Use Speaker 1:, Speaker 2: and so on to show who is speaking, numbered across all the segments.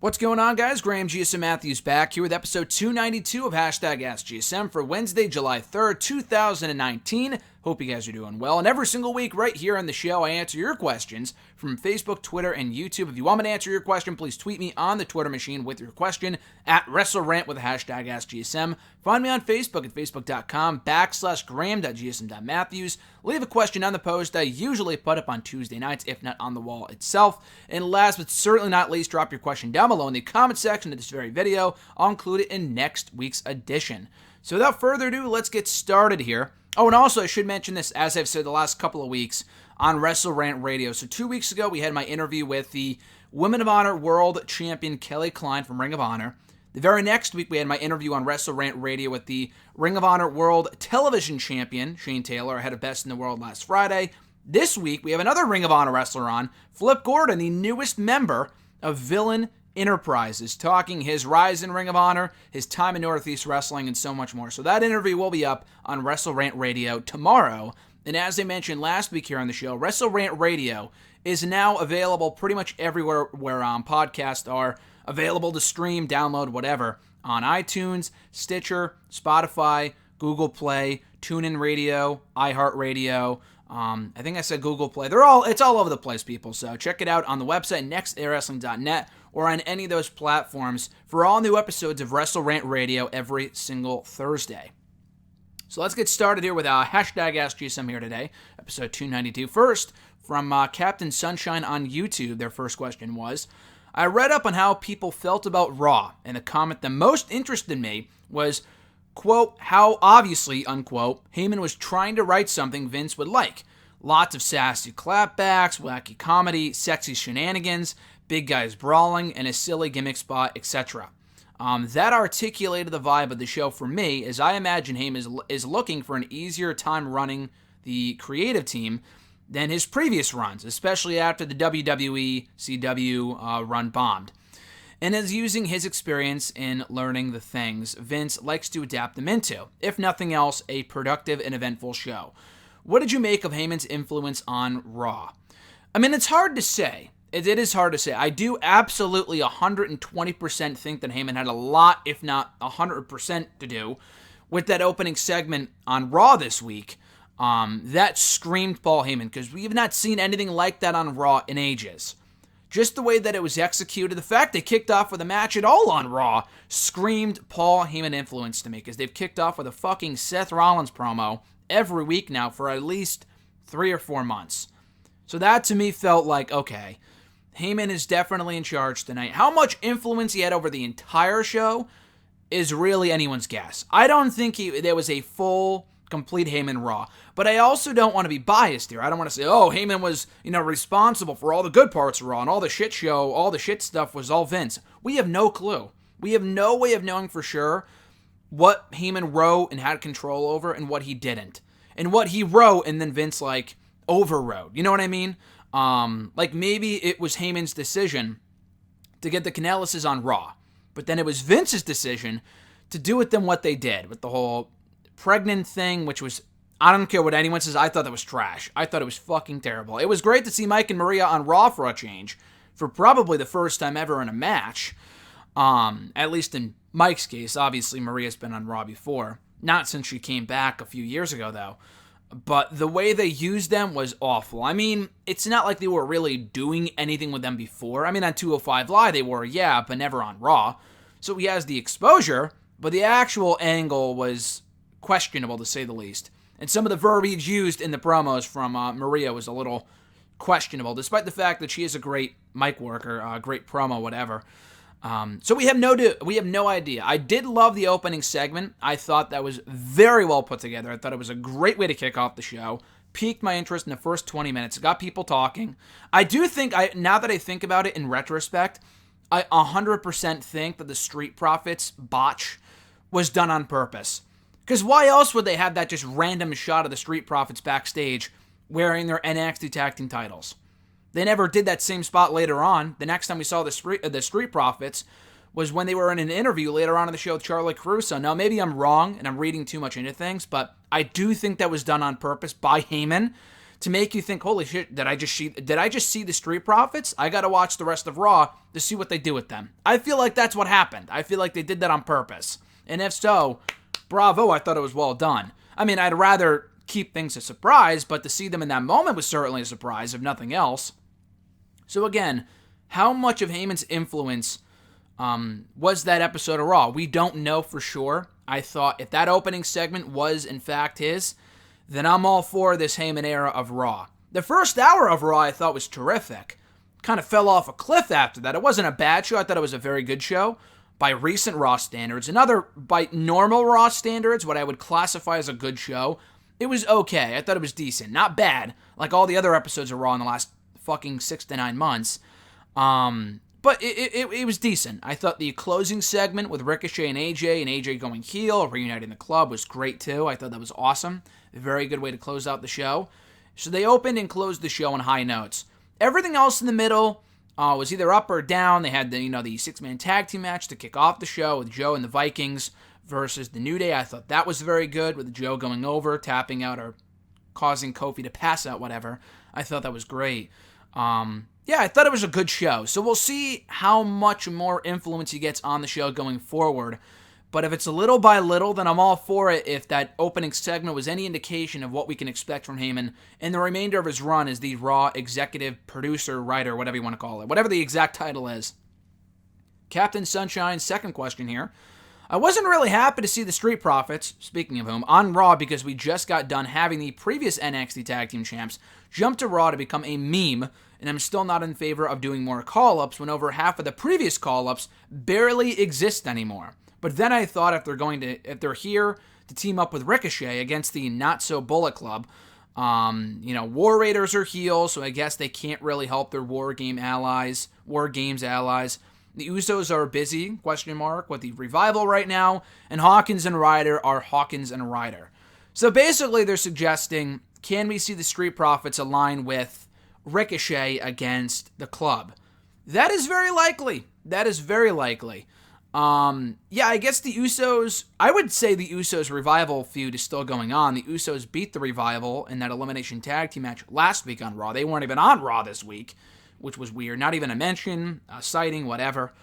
Speaker 1: What's going on, guys? Graham GSM Matthews back here with episode 292 of #AskGSM for Wednesday, July 3rd, 2019. Hope you guys are doing well. And every single week right here on the show, I answer your questions from Facebook, Twitter, and YouTube. If you want me to answer your question, please tweet me on the Twitter machine with your question at WrestleRant with the #AskGSM. Find me on Facebook at facebook.com/Graham.GSM.Matthews. Leave a question on the post I usually put up on Tuesday nights, if not on the wall itself. And last but certainly not least, drop your question down below in the comment section of this very video. I'll include it in next week's edition. So without further ado, let's get started here. Oh, and also I should mention this, as I've said the last couple of weeks, on WrestleRant Radio. So 2 weeks ago, we had my interview with the Women of Honor World Champion Kelly Klein from Ring of Honor. The very next week, we had my interview on WrestleRant Radio with the Ring of Honor World Television Champion, Shane Taylor, ahead of Best in the World last Friday. This week, we have another Ring of Honor wrestler on, Flip Gordon, the newest member of Villain Enterprises, talking his rise in Ring of Honor, his time in Northeast Wrestling, and so much more. So that interview will be up on WrestleRant Radio tomorrow. And as I mentioned last week here on the show, WrestleRant Radio is now available pretty much everywhere where podcasts are available to stream, download, whatever, on iTunes, Stitcher, Spotify, Google Play, TuneIn Radio, iHeartRadio. I think I said Google Play. It's all over the place, people. So check it out on the website, nextairwrestling.net, or on any of those platforms for all new episodes of WrestleRant Radio every single Thursday. So let's get started here with #AskGSM here today, episode 292. First, from Captain Sunshine on YouTube, their first question was, I read up on how people felt about Raw, and the comment that most interested me was, quote, how obviously, unquote, Heyman was trying to write something Vince would like. Lots of sassy clapbacks, wacky comedy, sexy shenanigans, big guys brawling, and a silly gimmick spot, etc. That articulated the vibe of the show for me, as I imagine Heyman is looking for an easier time running the creative team than his previous runs, especially after the WWE CW run bombed, and is using his experience in learning the things Vince likes to adapt them into. If nothing else, a productive and eventful show. What did you make of Heyman's influence on Raw? I mean, it's hard to say. It is hard to say. I do absolutely 120% think that Heyman had a lot, if not 100% to do with that opening segment on Raw this week. That screamed Paul Heyman, because we have not seen anything like that on Raw in ages. Just the way that it was executed, the fact they kicked off with a match at all on Raw screamed Paul Heyman influence to me, because they've kicked off with a fucking Seth Rollins promo every week now for at least 3 or 4 months. So that to me felt like, okay, Heyman is definitely in charge tonight. How much influence he had over the entire show is really anyone's guess. I don't think there was a full, complete Heyman Raw. But I also don't want to be biased here. I don't want to say, oh, Heyman was, responsible for all the good parts of Raw, and all the shit show, all the shit stuff was all Vince. We have no clue. We have no way of knowing for sure what Heyman wrote and had control over and what he didn't. And what he wrote and then Vince, overrode. You know what I mean? Maybe it was Heyman's decision to get the Canellises on Raw. But then it was Vince's decision to do with them what they did. With the whole pregnant thing, which was, I don't care what anyone says, I thought that was trash. I thought it was fucking terrible. It was great to see Mike and Maria on Raw for a change. For probably the first time ever in a match. At least in Mike's case. Obviously, Maria's been on Raw before. Not since she came back a few years ago, though. But the way they used them was awful. I mean, it's not like they were really doing anything with them before. I mean, on 205 Live they were, yeah, but never on Raw. So he has the exposure, but the actual angle was questionable, to say the least. And some of the verbiage used in the promos from Maria was a little questionable, despite the fact that she is a great mic worker, great promo, whatever. So we have no idea. I did love the opening segment. I thought that was very well put together. I thought it was a great way to kick off the show. Piqued my interest in the first 20 minutes. It got people talking. I do think, now that I think about it in retrospect, I 100% think that the Street Profits botch was done on purpose. Because why else would they have that just random shot of the Street Profits backstage wearing their NXT Tag Team titles? They never did that same spot later on. The next time we saw the Street Profits was when they were in an interview later on in the show with Charlie Caruso. Now, maybe I'm wrong and I'm reading too much into things, but I do think that was done on purpose by Heyman to make you think, holy shit, did I just see the Street Profits? I gotta watch the rest of Raw to see what they do with them. I feel like that's what happened. I feel like they did that on purpose. And if so, bravo, I thought it was well done. I mean, I'd rather keep things a surprise, but to see them in that moment was certainly a surprise, if nothing else. So again, how much of Heyman's influence was that episode of Raw? We don't know for sure. I thought if that opening segment was in fact his, then I'm all for this Heyman era of Raw. The first hour of Raw I thought was terrific. Kind of fell off a cliff after that. It wasn't a bad show. I thought it was a very good show by recent Raw standards. By normal Raw standards, what I would classify as a good show, it was okay. I thought it was decent. Not bad, like all the other episodes of Raw in the last fucking 6 to 9 months. But it was decent. I thought the closing segment with Ricochet and AJ going heel, reuniting the club, was great too. I thought that was awesome. A very good way to close out the show. So they opened and closed the show on high notes. Everything else in the middle was either up or down. They had the 6-man tag team match to kick off the show with Joe and the Vikings versus the New Day. I thought that was very good, with Joe going over, tapping out, or causing Kofi to pass out, whatever. I thought that was great. Yeah, I thought it was a good show. So we'll see how much more influence he gets on the show going forward. But if it's a little by little, then I'm all for it if that opening segment was any indication of what we can expect from Heyman in the remainder of his run as the Raw executive producer, writer, whatever you want to call it. Whatever the exact title is. Captain Sunshine's second question here. I wasn't really happy to see the Street Profits, speaking of whom, on Raw because we just got done having the previous NXT Tag Team Champs jump to Raw to become a meme, and I'm still not in favor of doing more call-ups when over half of the previous call-ups barely exist anymore. But then I thought if they're here to team up with Ricochet against the Not-So-Bullet Club, War Raiders are heels, so I guess they can't really help their War Games allies. The Usos are busy, with the Revival right now, and Hawkins and Ryder are Hawkins and Ryder. So basically they're suggesting, can we see the Street Profits align with Ricochet against the club? That is very likely. I guess the Usos, I would say the Usos Revival feud is still going on. The Usos beat the Revival in that elimination tag team match last week on Raw. They weren't even on Raw this week, which was weird. Not even a mention, a sighting, whatever.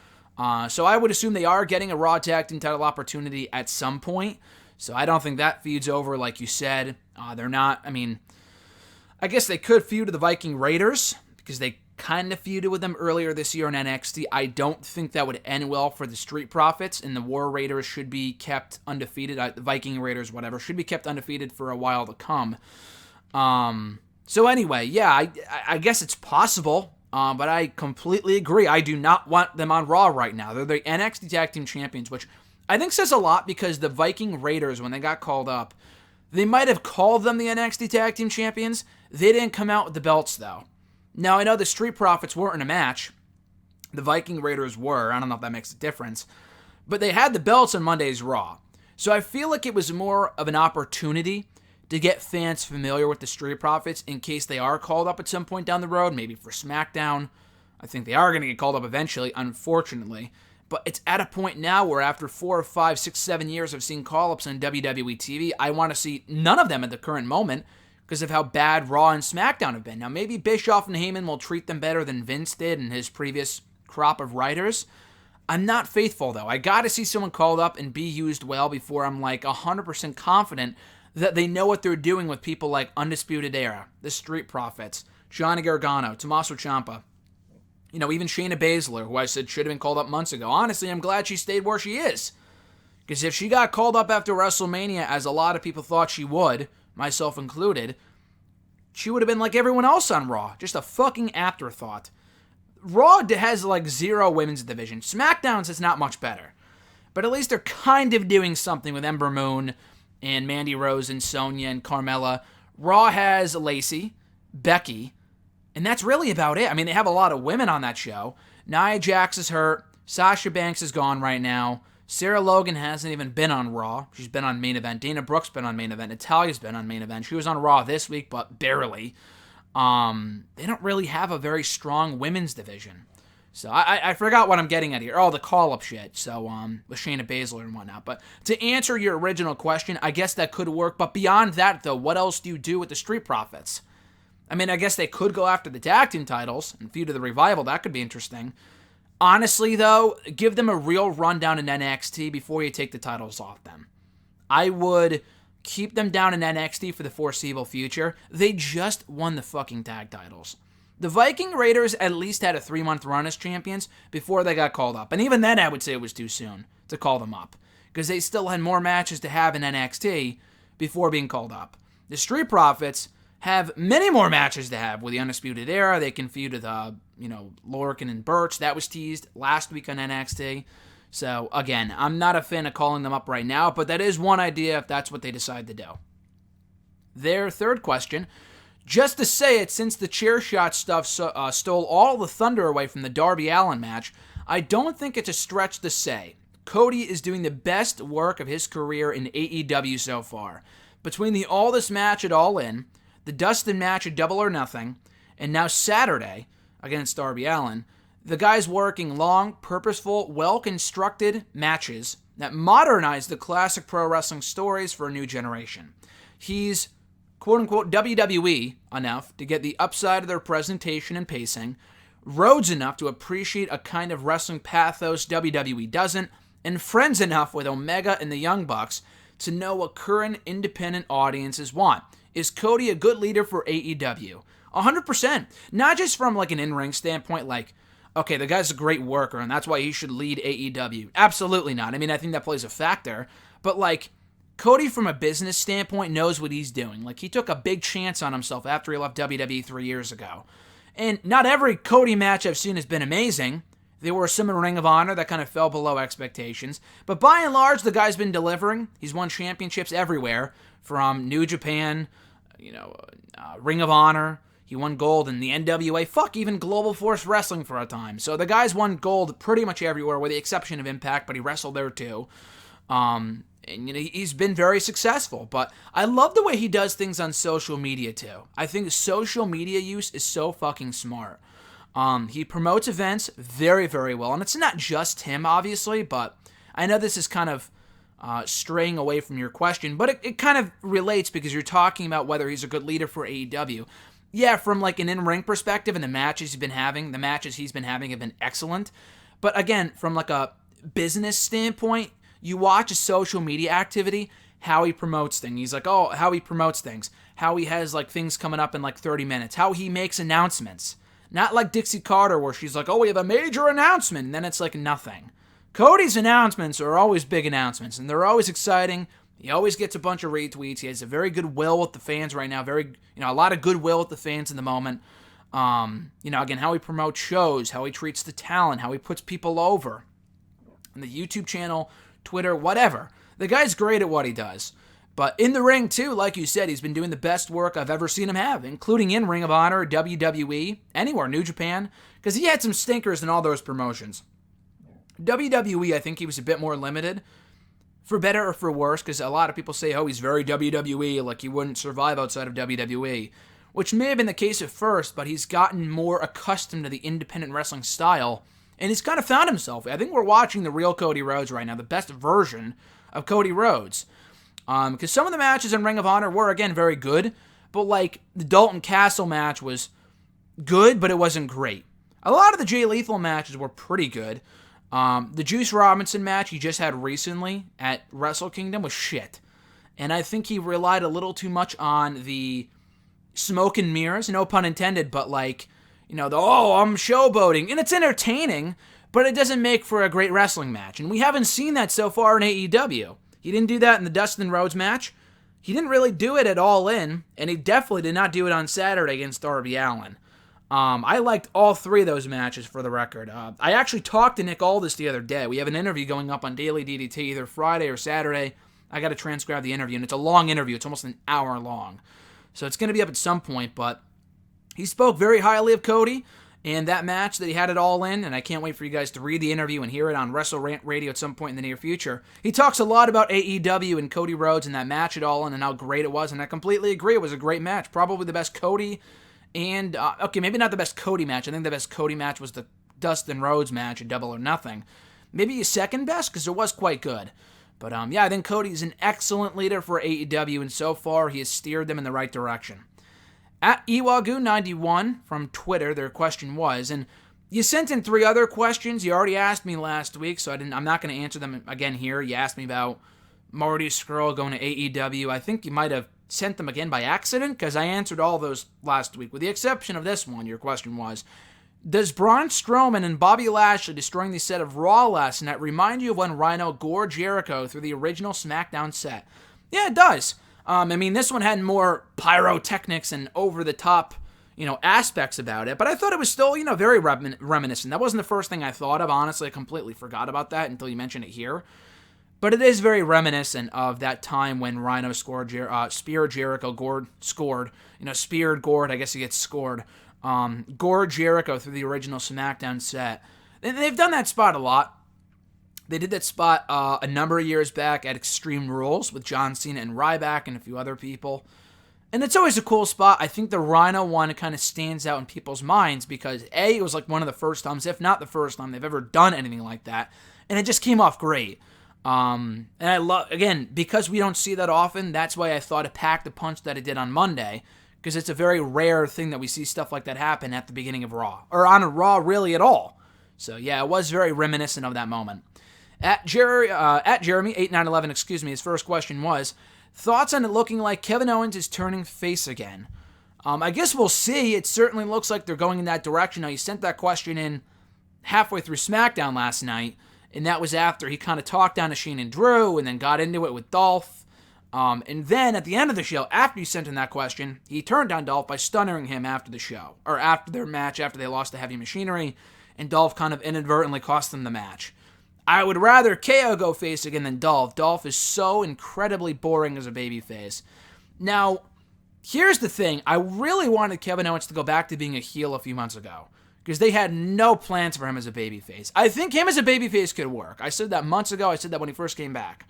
Speaker 1: So I would assume they are getting a Raw tag team title opportunity at some point. So I don't think that feud's over, like you said. They're not, I guess they could feud with the Viking Raiders because they kind of feuded with them earlier this year in NXT. I don't think that would end well for the Street Profits, and the War Raiders should be kept undefeated. The Viking Raiders, whatever, should be kept undefeated for a while to come. So anyway, yeah, I guess it's possible. But I completely agree. I do not want them on Raw right now. They're the NXT Tag Team Champions, which I think says a lot because the Viking Raiders, when they got called up, they might have called them the NXT Tag Team Champions. They didn't come out with the belts, though. Now, I know the Street Profits weren't in a match. The Viking Raiders were. I don't know if that makes a difference. But they had the belts on Monday's Raw. So I feel like it was more of an opportunity to get fans familiar with the Street Profits in case they are called up at some point down the road, maybe for SmackDown. I think they are going to get called up eventually, unfortunately. But it's at a point now where after 4 or 5, 6, 7 years of seeing call-ups on WWE TV, I want to see none of them at the current moment because of how bad Raw and SmackDown have been. Now, maybe Bischoff and Heyman will treat them better than Vince did in his previous crop of writers. I'm not faithful, though. I got to see someone called up and be used well before I'm 100% confident that they know what they're doing with people like Undisputed Era, the Street Profits, Johnny Gargano, Tommaso Ciampa, even Shayna Baszler, who I said should have been called up months ago. Honestly, I'm glad she stayed where she is. Because if she got called up after WrestleMania, as a lot of people thought she would, myself included, she would have been like everyone else on Raw. Just a fucking afterthought. Raw has 0 women's division. SmackDown's is not much better. But at least they're kind of doing something with Ember Moon and Mandy Rose and Sonya and Carmella. Raw has Lacey, Becky, and that's really about it. They have a lot of women on that show. Nia Jax is hurt. Sasha Banks is gone right now. Sarah Logan hasn't even been on Raw. She's been on Main Event. Dana Brooke's been on Main Event. Natalia's been on Main Event. She was on Raw this week, but barely. They don't really have a very strong women's division. So I forgot what I'm getting at here. Oh, the call-up shit. So, with Shayna Baszler and whatnot. But to answer your original question, I guess that could work. But beyond that, though, what else do you do with the Street Profits? I mean, I guess they could go after the tag team titles and feud to the Revival. That could be interesting. Honestly, though, give them a real rundown in NXT before you take the titles off them. I would keep them down in NXT for the foreseeable future. They just won the fucking tag titles. The Viking Raiders at least had a 3-month run as champions before they got called up. And even then, I would say it was too soon to call them up, because they still had more matches to have in NXT before being called up. The Street Profits have many more matches to have with the Undisputed Era. They can feud with, Lorcan and Birch. That was teased last week on NXT. So, again, I'm not a fan of calling them up right now, but that is one idea if that's what they decide to do. Their third question, just to say it, since the chair shot stuff stole all the thunder away from the Darby Allin match, I don't think it's a stretch to say Cody is doing the best work of his career in AEW so far. Between the Aldis match at All In, the Dustin match at Double or Nothing, and now Saturday against Darby Allin, the guy's working long, purposeful, well-constructed matches that modernize the classic pro wrestling stories for a new generation. He's, quote-unquote, WWE enough to get the upside of their presentation and pacing, Rhodes enough to appreciate a kind of wrestling pathos WWE doesn't, and friends enough with Omega and the Young Bucks to know what current independent audiences want. Is Cody a good leader for AEW? 100%. Not just from like an in-ring standpoint, like, okay, the guy's a great worker and that's why he should lead AEW. Absolutely not. I mean, I think that plays a factor. But like, Cody from a business standpoint knows what he's doing. Like, he took a big chance on himself after he left WWE 3 years ago. And not every Cody match I've seen has been amazing. There were some in Ring of Honor that kind of fell below expectations. But by and large, the guy's been delivering. He's won championships everywhere, from New Japan, Ring of Honor. He won gold in the NWA. Fuck, even Global Force Wrestling for a time. So the guy's won gold pretty much everywhere, with the exception of Impact, but he wrestled there too. And he's been very successful. But I love the way he does things on social media too. I think social media use is so fucking smart. He promotes events very, very well. And it's not just him, obviously, but I know this is kind of straying away from your question, but it kind of relates because you're talking about whether he's a good leader for AEW. Yeah, from like an in-ring perspective and the matches he's been having have been excellent. But again, from like a business standpoint, you watch a social media activity, how he promotes things. He's like, how he promotes things. How he has like things coming up in like 30 minutes. How he makes announcements. Not like Dixie Carter where she's like, we have a major announcement, and then it's like nothing. Cody's announcements are always big announcements, and they're always exciting. He always gets a bunch of retweets. He has a very good will with the fans right now. A lot of goodwill with the fans in the moment. Again, how he promotes shows, how he treats the talent, how he puts people over. On the YouTube channel, Twitter, whatever. The guy's great at what he does. But in the ring, too, like you said, he's been doing the best work I've ever seen him have, including in Ring of Honor, WWE, anywhere, New Japan, because he had some stinkers in all those promotions. WWE, I think he was a bit more limited, for better or for worse, because a lot of people say, he's very WWE, like he wouldn't survive outside of WWE, which may have been the case at first, but he's gotten more accustomed to the independent wrestling style, and he's kind of found himself. I think we're watching the real Cody Rhodes right now, the best version of Cody Rhodes. Because some of the matches in Ring of Honor were, again, very good, but like the Dalton Castle match was good, but it wasn't great. A lot of the Jay Lethal matches were pretty good. The Juice Robinson match he just had recently at Wrestle Kingdom was shit. And I think he relied a little too much on the smoke and mirrors, no pun intended, but like, I'm showboating. And it's entertaining, but it doesn't make for a great wrestling match. And we haven't seen that so far in AEW. He didn't do that in the Dustin Rhodes match. He didn't really do it at All In, and he definitely did not do it on Saturday against Darby Allin. I liked all three of those matches, for the record. I actually talked to Nick Aldis the other day. We have an interview going up on Daily DDT either Friday or Saturday. I got to transcribe the interview, and it's a long interview. It's almost an hour long. So it's going to be up at some point, but he spoke very highly of Cody and that match that he had it All In, and I can't wait for you guys to read the interview and hear it on Wrestle Rant Radio at some point in the near future. He talks a lot about AEW and Cody Rhodes and that match at All In and how great it was, and I completely agree. It was a great match. Probably the best Cody and, maybe not the best Cody match. I think the best Cody match was the Dustin Rhodes match at Double or Nothing. Maybe his second best, because it was quite good. But, I think Cody's an excellent leader for AEW, and so far he has steered them in the right direction. At Iwagu91 from Twitter, their question was, and you sent in 3 other questions. You already asked me last week, so I'm not going to answer them again here. You asked me about Marty Scurll going to AEW. I think you might have sent them again by accident, because I answered all those last week, with the exception of this one. Your question was, does Braun Strowman and Bobby Lashley destroying the set of Raw last night remind you of when Rhino gored Jericho through the original SmackDown set? Yeah, it does. I mean, this one had more pyrotechnics and over-the-top, aspects about it, but I thought it was still, very reminiscent. That wasn't the first thing I thought of, honestly. I completely forgot about that until you mentioned it here. But it is very reminiscent of that time when Rhino speared Jericho, speared, gored, I guess he gets scored, gored Jericho through the original SmackDown set. And they've done that spot a lot. They did that spot a number of years back at Extreme Rules with John Cena and Ryback and a few other people. And it's always a cool spot. I think the Rhino one kind of stands out in people's minds because, A, it was like one of the first times, if not the first time, they've ever done anything like that. And it just came off great. And I love, again, because we don't see that often, that's why I thought it packed the punch that it did on Monday, because it's a very rare thing that we see stuff like that happen at the beginning of Raw, or on a Raw really at all. So yeah, it was very reminiscent of that moment. At Jeremy8911, his first question was, thoughts on it looking like Kevin Owens is turning face again? I guess we'll see. It certainly looks like they're going in that direction. Now, you sent that question in halfway through SmackDown last night, and that was after he kind of talked down to Shane and Drew and then got into it with Dolph. And then at the end of the show, after you sent in that question, he turned on Dolph by stunning him after the show, or after their match, after they lost to Heavy Machinery, and Dolph kind of inadvertently cost them the match. I would rather KO go face again than Dolph. Dolph is so incredibly boring as a babyface. Now, here's the thing. I really wanted Kevin Owens to go back to being a heel a few months ago, because they had no plans for him as a babyface. I think him as a babyface could work. I said that months ago. I said that when he first came back.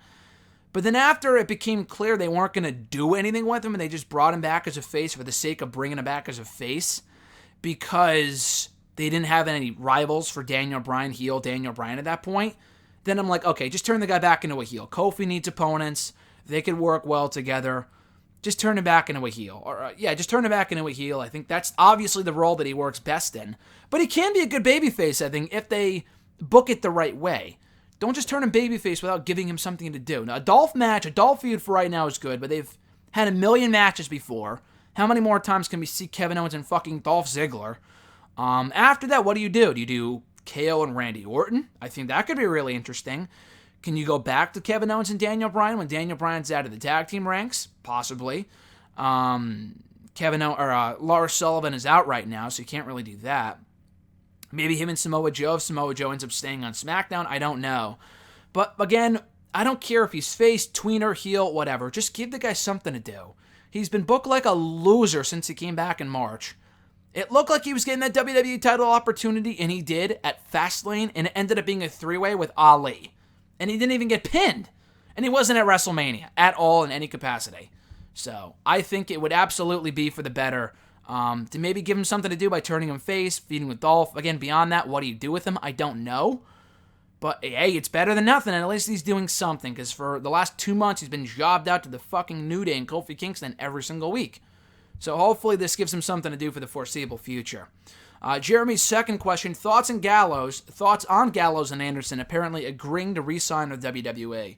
Speaker 1: But then after it became clear they weren't going to do anything with him, and they just brought him back as a face for the sake of bringing him back as a face, because they didn't have any rivals for Daniel Bryan at that point, then I'm like, okay, just turn the guy back into a heel. Kofi needs opponents. They could work well together. Just turn him back into a heel. Just turn him back into a heel. I think that's obviously the role that he works best in. But he can be a good babyface, I think, if they book it the right way. Don't just turn him babyface without giving him something to do. Now, a Dolph feud for right now is good, but they've had a million matches before. How many more times can we see Kevin Owens and fucking Dolph Ziggler? After that, what do? Do you do KO and Randy Orton? I think that could be really interesting. Can you go back to Kevin Owens and Daniel Bryan when Daniel Bryan's out of the tag team ranks? Possibly. Lars Sullivan is out right now, so you can't really do that. Maybe him and Samoa Joe, if Samoa Joe ends up staying on SmackDown, I don't know. But again, I don't care if he's face, tweener, heel, whatever. Just give the guy something to do. He's been booked like a loser since he came back in March. It looked like he was getting that WWE title opportunity, and he did at Fastlane, and it ended up being a 3-way with Ali. And he didn't even get pinned. And he wasn't at WrestleMania at all in any capacity. So I think it would absolutely be for the better to maybe give him something to do by turning him face, feuding with Dolph. Again, beyond that, what do you do with him? I don't know. But hey, it's better than nothing, and at least he's doing something, because for the last 2 months, he's been jobbed out to the fucking New Day and Kofi Kingston every single week. So hopefully this gives him something to do for the foreseeable future. Jeremy's second question, thoughts on Gallows and Anderson apparently agreeing to re-sign with WWE.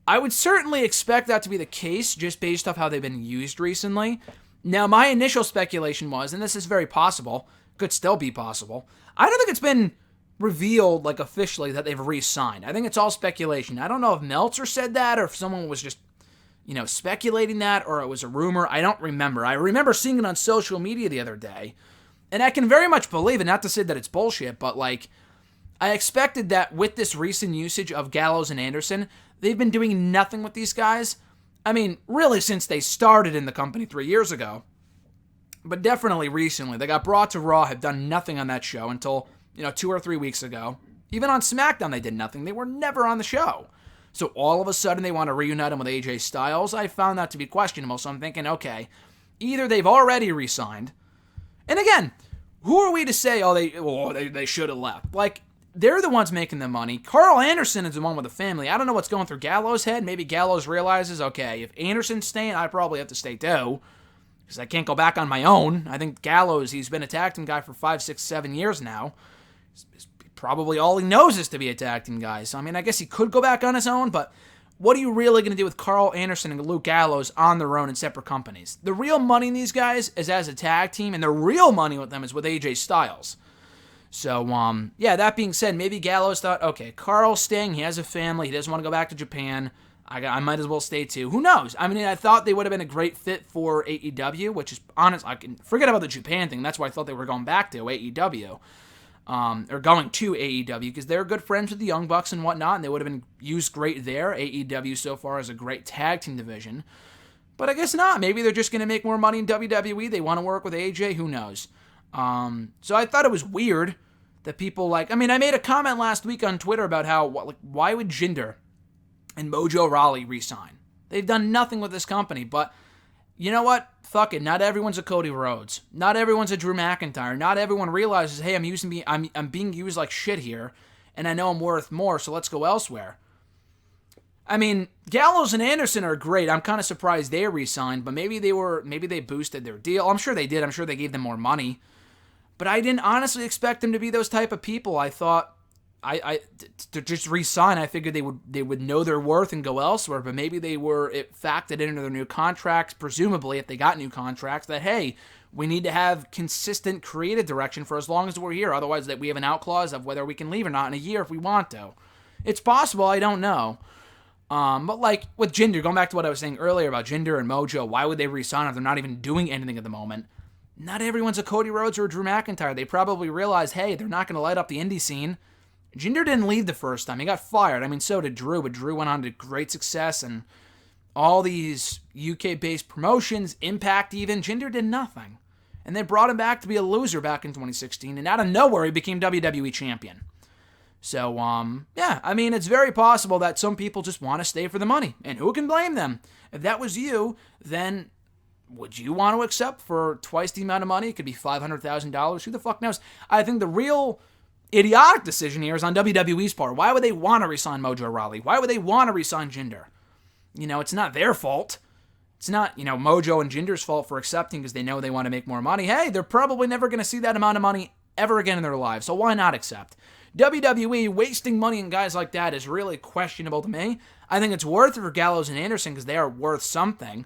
Speaker 1: I would certainly expect that to be the case, just based off how they've been used recently. Now, my initial speculation was, and this is very possible, could still be possible, I don't think it's been revealed, like, officially that they've re-signed. I think it's all speculation. I don't know if Meltzer said that, or if someone was just speculating that, or it was a rumor. I don't remember. I remember seeing it on social media the other day, and I can very much believe it, not to say that it's bullshit, but, like, I expected that with this recent usage of Gallows and Anderson, they've been doing nothing with these guys. I mean, really since they started in the company 3 years ago, but definitely recently. They got brought to Raw, have done nothing on that show until, 2 or 3 weeks ago. Even on SmackDown, they did nothing. They were never on the show. So all of a sudden, they want to reunite him with AJ Styles. I found that to be questionable, so I'm thinking, okay, either they've already re-signed, and again, who are we to say, they should have left? Like, they're the ones making the money. Carl Anderson is the one with the family. I don't know what's going through Gallows' head. Maybe Gallows realizes, okay, if Anderson's staying, I probably have to stay too. because I can't go back on my own. I think Gallows, he's been a tag team guy for 5, 6, 7 years now. Probably all he knows is to be a tag team guy. So, I mean, I guess he could go back on his own, but what are you really going to do with Carl Anderson and Luke Gallows on their own in separate companies? The real money in these guys is as a tag team, and the real money with them is with AJ Styles. So, yeah, that being said, maybe Gallows thought, okay, Carl's staying, he has a family, he doesn't want to go back to Japan, I might as well stay too. Who knows? I mean, I thought they would have been a great fit for AEW, which is honest. I can forget about the Japan thing. That's why I thought they were going back to AEW, or going to AEW, because they're good friends with the Young Bucks and whatnot, and they would have been used great there. AEW so far is a great tag team division, but I guess not. Maybe they're just going to make more money in WWE. They want to work with AJ. Who knows? So I thought it was weird that people I made a comment last week on Twitter about how, why would Jinder and Mojo Rawley resign? They've done nothing with this company, but you know what? Fuck it. Not everyone's a Cody Rhodes. Not everyone's a Drew McIntyre. Not everyone realizes, hey, I'm being used like shit here, and I know I'm worth more, so let's go elsewhere. I mean, Gallows and Anderson are great. I'm kind of surprised they re-signed, but maybe they boosted their deal. I'm sure they did. I'm sure they gave them more money. But I didn't honestly expect them to be those type of people. I thought to just re-sign, I figured they would know their worth and go elsewhere, but maybe it factored into their new contracts, presumably if they got new contracts, that hey, we need to have consistent creative direction for as long as we're here. Otherwise, that we have an out clause of whether we can leave or not in a year if we want to. It's possible, I don't know. But with Jinder, going back to what I was saying earlier about Jinder and Mojo, why would they re-sign if they're not even doing anything at the moment? Not everyone's a Cody Rhodes or a Drew McIntyre. They probably realize, hey, they're not going to light up the indie scene. Jinder didn't leave the first time. He got fired. I mean, so did Drew, but Drew went on to great success and all these UK-based promotions, Impact even. Jinder did nothing. And they brought him back to be a loser back in 2016, and out of nowhere, he became WWE champion. So, yeah, I mean, it's very possible that some people just want to stay for the money, and who can blame them? If that was you, then would you want to accept for twice the amount of money? It could be $500,000. Who the fuck knows? I think the real idiotic decision here is on WWE's part. Why would they want to re-sign Mojo Rawley? Why would they want to re-sign Jinder? It's not their fault. It's not, Mojo and Jinder's fault for accepting because they know they want to make more money. Hey, they're probably never going to see that amount of money ever again in their lives, so why not accept? WWE wasting money on guys like that is really questionable to me. I think it's worth it for Gallows and Anderson because they are worth something.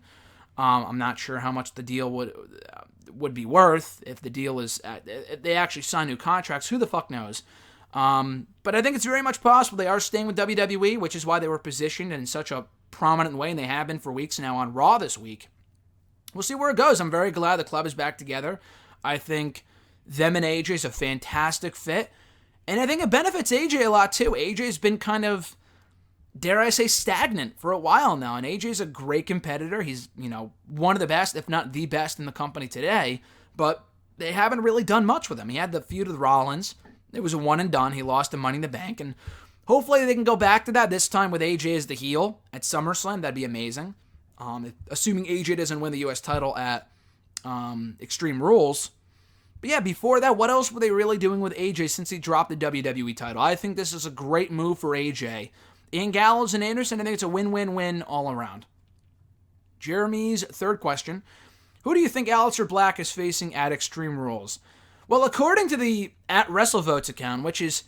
Speaker 1: I'm not sure how much the deal would be worth if the deal is if they actually sign new contracts. Who the fuck knows? But I think it's very much possible they are staying with WWE, which is why they were positioned in such a prominent way, and they have been for weeks now on Raw this week. We'll see where it goes. I'm very glad the club is back together. I think them and AJ is a fantastic fit, and I think it benefits AJ a lot too. AJ's been kind of, dare I say, stagnant for a while now, and AJ's a great competitor. He's, one of the best, if not the best in the company today, but they haven't really done much with him. He had the feud with Rollins. It was a one and done. He lost to Money in the Bank, and hopefully they can go back to that this time with AJ as the heel at SummerSlam. That'd be amazing. Assuming AJ doesn't win the U.S. title at Extreme Rules. But yeah, before that, what else were they really doing with AJ since he dropped the WWE title? I think this is a great move for AJ. And Gallows and Anderson, I think it's a win-win-win all around. Jeremy's third question. Who do you think Aleister Black is facing at Extreme Rules? Well, according to the @WrestleVotes account, which is,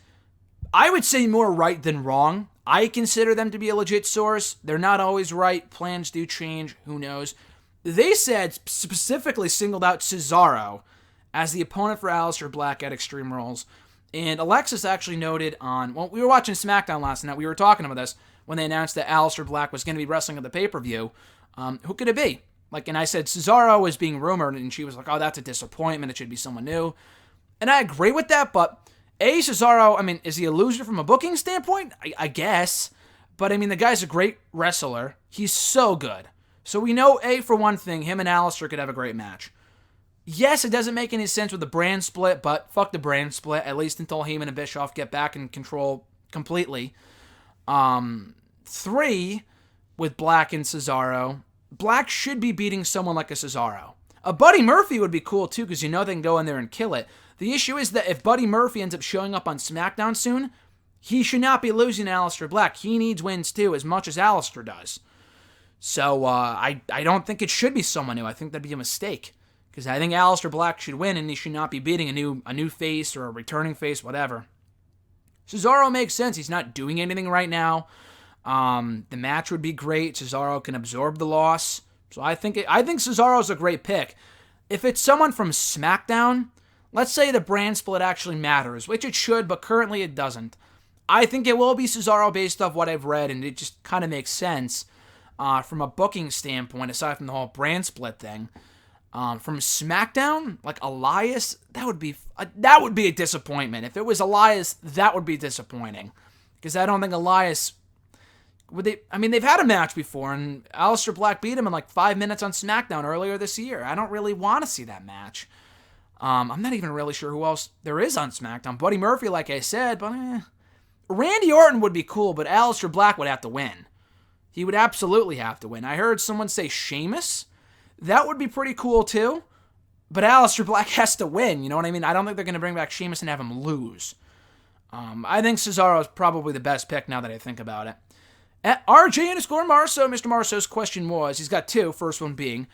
Speaker 1: I would say, more right than wrong. I consider them to be a legit source. They're not always right. Plans do change. Who knows? They said, specifically singled out Cesaro as the opponent for Aleister Black at Extreme Rules. And Alexis actually noted we were watching SmackDown last night. We were talking about this when they announced that Aleister Black was going to be wrestling at the pay-per-view. Who could it be? And I said Cesaro was being rumored, and she was like, oh, that's a disappointment. It should be someone new. And I agree with that, but Cesaro, is he a loser from a booking standpoint? I guess. But, the guy's a great wrestler. He's so good. So we know, for one thing, him and Aleister could have a great match. Yes, it doesn't make any sense with the brand split, but fuck the brand split, at least until Heyman and Bischoff get back in control completely. 3, with Black and Cesaro. Black should be beating someone like a Cesaro. A Buddy Murphy would be cool, too, because they can go in there and kill it. The issue is that if Buddy Murphy ends up showing up on SmackDown soon, he should not be losing to Aleister Black. He needs wins, too, as much as Aleister does. So I don't think it should be someone new. I think that'd be a mistake. Because I think Aleister Black should win, and he should not be beating a new face or a returning face, whatever. Cesaro makes sense. He's not doing anything right now. The match would be great. Cesaro can absorb the loss. So I think Cesaro's a great pick. If it's someone from SmackDown, let's say the brand split actually matters, which it should, but currently it doesn't. I think it will be Cesaro based off what I've read, and it just kind of makes sense from a booking standpoint, aside from the whole brand split thing. From SmackDown, like Elias, that would be a disappointment. If it was Elias, that would be disappointing. Because I don't think Elias... they've had a match before, and Aleister Black beat him in like 5 minutes on SmackDown earlier this year. I don't really want to see that match. I'm not even really sure who else there is on SmackDown. Buddy Murphy, like I said, but Randy Orton would be cool, but Aleister Black would have to win. He would absolutely have to win. I heard someone say Sheamus. That would be pretty cool too, but Aleister Black has to win, you know what I mean? I don't think they're going to bring back Sheamus and have him lose. I think Cesaro is probably the best pick now that I think about it. At RJ_Marceau, Mr. Marceau's question was, he's got two, first one being,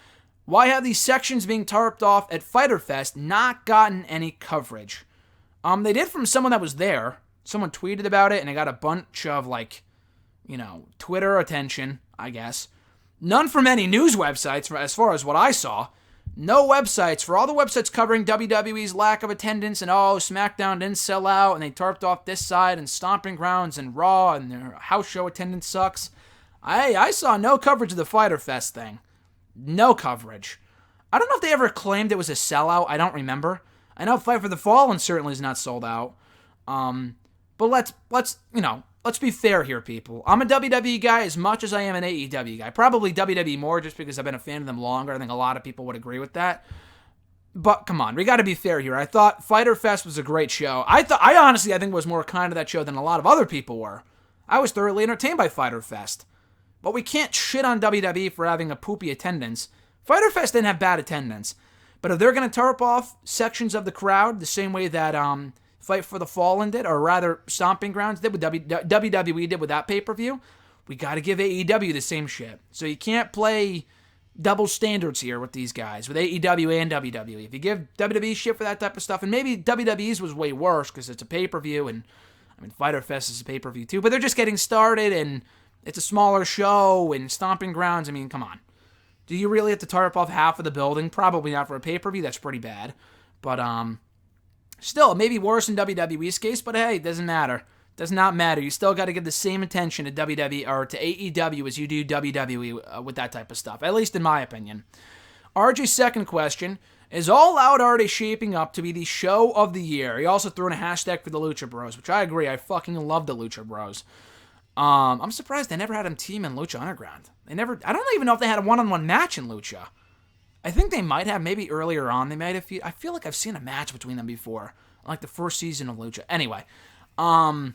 Speaker 1: why have these sections being tarped off at Fyter Fest not gotten any coverage? They did from someone that was there. Someone tweeted about it, and it got a bunch of, Twitter attention, I guess. None from any news websites, as far as what I saw. No websites. For all the websites covering WWE's lack of attendance and, SmackDown didn't sell out and they tarped off this side and Stomping Grounds and Raw and their house show attendance sucks. I saw no coverage of the Fyter Fest thing. No coverage. I don't know if they ever claimed it was a sellout. I don't remember. I know Fight for the Fallen certainly is not sold out. But let's be fair here, people. I'm a WWE guy as much as I am an AEW guy. Probably WWE more just because I've been a fan of them longer. I think a lot of people would agree with that. But come on, we got to be fair here. I thought Fyter Fest was a great show. I honestly think was more kind of that show than a lot of other people were. I was thoroughly entertained by Fyter Fest. But we can't shit on WWE for having a poopy attendance. Fyter Fest didn't have bad attendance. But if they're going to tarp off sections of the crowd the same way that Fight for the Fallen did, or rather Stomping Grounds did, with WWE did with that pay-per-view, we got to give AEW the same shit. So you can't play double standards here with these guys, with AEW and WWE. If you give WWE shit for that type of stuff, and maybe WWE's was way worse because it's a pay-per-view, and Fyter Fest is a pay-per-view too, but they're just getting started, and it's a smaller show, and Stomping Grounds, come on. Do you really have to tarp off half of the building? Probably not for a pay-per-view. That's pretty bad. But, still, maybe worse in WWE's case, but hey, it doesn't matter. Does not matter. You still got to give the same attention to WWE or to AEW as you do WWE with that type of stuff, at least in my opinion. RJ's second question, is All Out already shaping up to be the show of the year? He also threw in a hashtag for the Lucha Bros, which I agree. I fucking love the Lucha Bros. I'm surprised they never had him team in Lucha Underground. I don't even know if they had a one-on-one match in Lucha. I think they might have, maybe earlier on, they might have. I feel like I've seen a match between them before, like the first season of Lucha. Anyway, I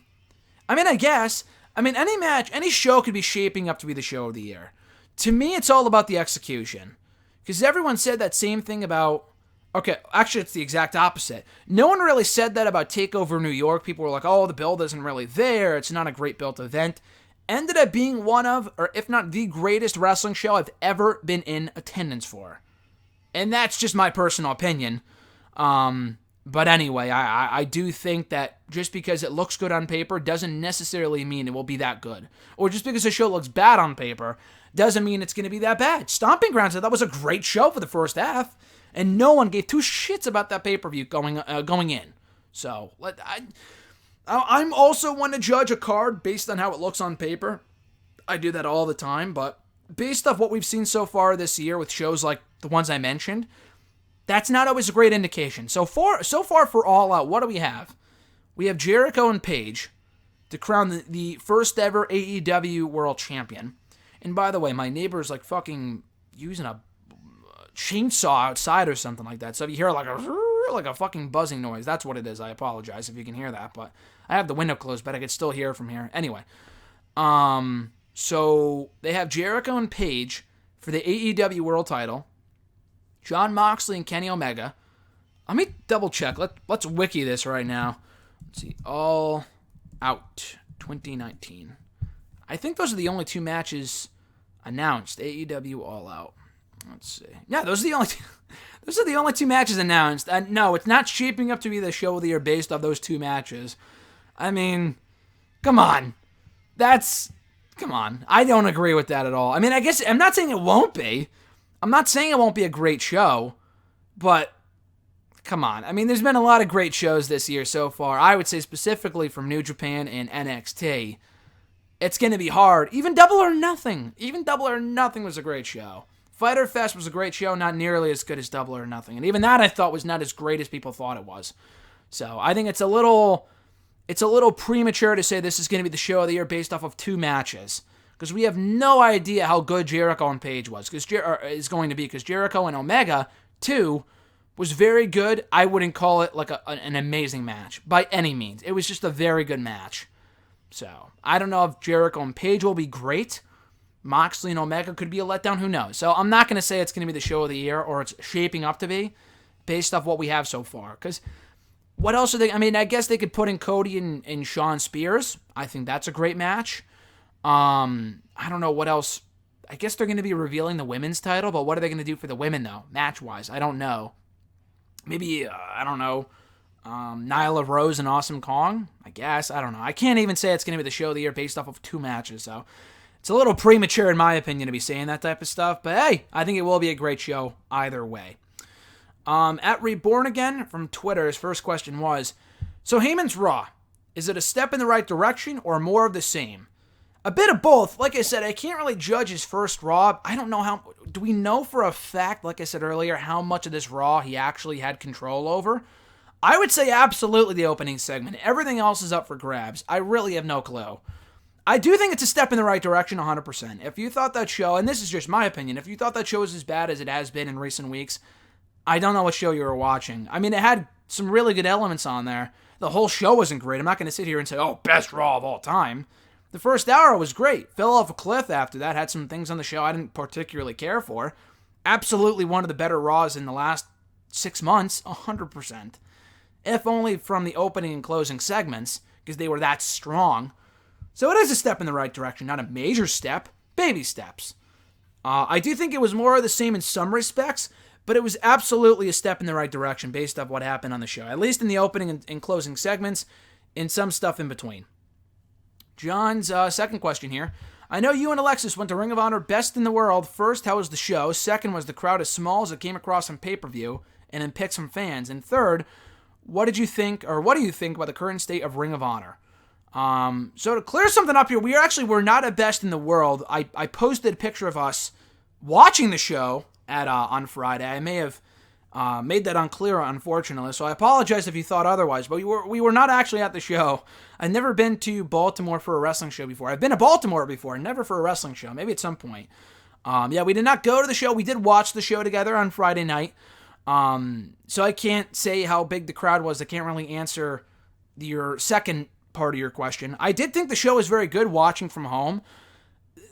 Speaker 1: guess, any match, any show could be shaping up to be the show of the year. To me, it's all about the execution. Because everyone said that same thing about, okay, actually it's the exact opposite. No one really said that about TakeOver New York. People were like, oh, the build isn't really there. It's not a great built event. Ended up being one of, or if not the greatest wrestling show I've ever been in attendance for. And that's just my personal opinion. But anyway, I do think that just because it looks good on paper doesn't necessarily mean it will be that good. Or just because a show looks bad on paper doesn't mean it's going to be that bad. Stomping Grounds, I thought was a great show for the first half. And no one gave two shits about that pay-per-view going in. So, I'm also one to judge a card based on how it looks on paper. I do that all the time, but based off what we've seen so far this year with shows like the ones I mentioned, that's not always a great indication. So far for All Out, what do we have? We have Jericho and Paige to crown the first ever AEW World Champion. And by the way, my neighbor is like fucking using a chainsaw outside or something like that. So if you hear like a fucking buzzing noise, that's what it is. I apologize if you can hear that, but I have the window closed, but I could still hear from here. Anyway, so they have Jericho and Paige for the AEW World Title. Jon Moxley and Kenny Omega. Let me double check. Let's wiki this right now. Let's see. All Out 2019. I think those are the only two matches announced. AEW All Out. Let's see. Yeah, those are the only those are the only 2 matches announced. No, it's not shaping up to be the show of the year based off those 2 matches. I mean, come on. Come on. I don't agree with that at all. I mean, I guess I'm not saying it won't be. I'm not saying it won't be a great show, but come on. I mean, there's been a lot of great shows this year so far. I would say specifically from New Japan and NXT. It's going to be hard. Even Double or Nothing. Even Double or Nothing was a great show. Fyter Fest was a great show, not nearly as good as Double or Nothing. And even that I thought was not as great as people thought it was. So I think it's a little premature to say this is going to be the show of the year based off of 2 matches. Because we have no idea how good Jericho and Page is going to be. Because Jericho and Omega, too, was very good. I wouldn't call it like an amazing match by any means. It was just a very good match. So I don't know if Jericho and Page will be great. Moxley and Omega could be a letdown. Who knows? So I'm not going to say it's going to be the show of the year or it's shaping up to be based off what we have so far. Because what else are they? I mean, I guess they could put in Cody and Shawn Spears. I think that's a great match. I don't know what else. I guess they're going to be revealing the women's title, but what are they going to do for the women, though, match-wise? I don't know. Maybe, I don't know, Nyla Rose and Awesome Kong? I guess. I don't know. I can't even say it's going to be the show of the year based off of 2 matches, so it's a little premature, in my opinion, to be saying that type of stuff. But hey, I think it will be a great show either way. At Reborn Again from Twitter, his first question was, so Heyman's Raw, is it a step in the right direction or more of the same? A bit of both. Like I said, I can't really judge his first Raw. I don't know do we know for a fact, like I said earlier, how much of this Raw he actually had control over? I would say absolutely the opening segment. Everything else is up for grabs. I really have no clue. I do think it's a step in the right direction 100%. If you thought that show, and this is just my opinion, if you thought that show was as bad as it has been in recent weeks, I don't know what show you were watching. I mean, it had some really good elements on there. The whole show wasn't great. I'm not going to sit here and say, oh, best Raw of all time. The first hour was great. Fell off a cliff after that. Had some things on the show I didn't particularly care for. Absolutely one of the better Raws in the last 6 months, 100%. If only from the opening and closing segments, because they were that strong. So it is a step in the right direction. Not a major step. Baby steps. I do think it was more of the same in some respects, but it was absolutely a step in the right direction based off what happened on the show. At least in the opening and closing segments, and some stuff in between. John's second question here. I know you and Alexis went to Ring of Honor Best in the World. First, how was the show? Second, was the crowd as small as it came across on pay-per-view? And in picks from fans. And third, what do you think about the current state of Ring of Honor? So to clear something up here, we're not at Best in the World. I posted a picture of us watching the show on Friday. I may have made that unclear, unfortunately, so I apologize if you thought otherwise, but we were not actually at the show. I've never been to Baltimore for a wrestling show before. I've been to Baltimore before, never for a wrestling show, maybe at some point. We did not go to the show. We did watch the show together on Friday night, so I can't say how big the crowd was. I can't really answer your second part of your question. I did think the show was very good watching from home.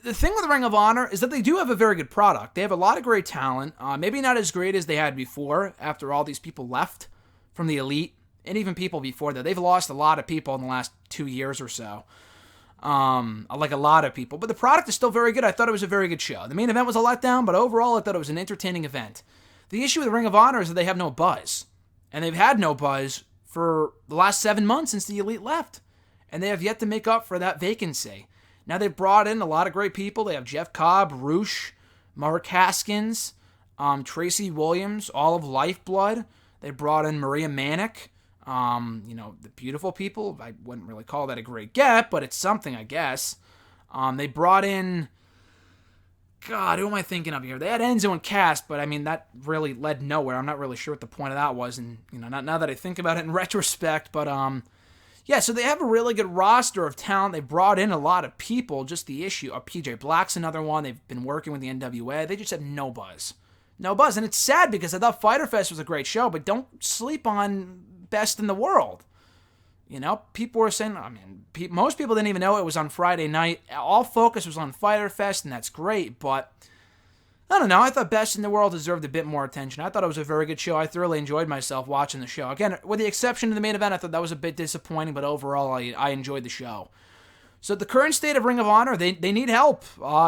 Speaker 1: The thing with Ring of Honor is that they do have a very good product. They have a lot of great talent. Maybe not as great as they had before after all these people left from the Elite, and even people before that. They've lost a lot of people in the last 2 years or so. Like a lot of people. But the product is still very good. I thought it was a very good show. The main event was a letdown, but overall I thought it was an entertaining event. The issue with Ring of Honor is that they have no buzz. And they've had no buzz for the last 7 months since the Elite left. And they have yet to make up for that vacancy. Now they've brought in a lot of great people. They have Jeff Cobb, Roosh, Mark Haskins, Tracy Williams, all of Lifeblood. They brought in Maria Manic. The beautiful people. I wouldn't really call that a great get, but it's something, I guess. They brought in, God, who am I thinking of here? They had Enzo and Cass, but I mean, that really led nowhere. I'm not really sure what the point of that was, and not now that I think about it in retrospect, but so they have a really good roster of talent. They brought in a lot of people. Just the issue of PJ Black's another one. They've been working with the NWA. They just have no buzz. No buzz. And it's sad because I thought Fyter Fest was a great show, but don't sleep on Best in the World. People were saying, most people didn't even know it was on Friday night. All focus was on Fyter Fest, and that's great, but I don't know. I thought Best in the World deserved a bit more attention. I thought it was a very good show. I thoroughly enjoyed myself watching the show. Again, with the exception of the main event, I thought that was a bit disappointing, but overall, I enjoyed the show. So the current state of Ring of Honor, they need help.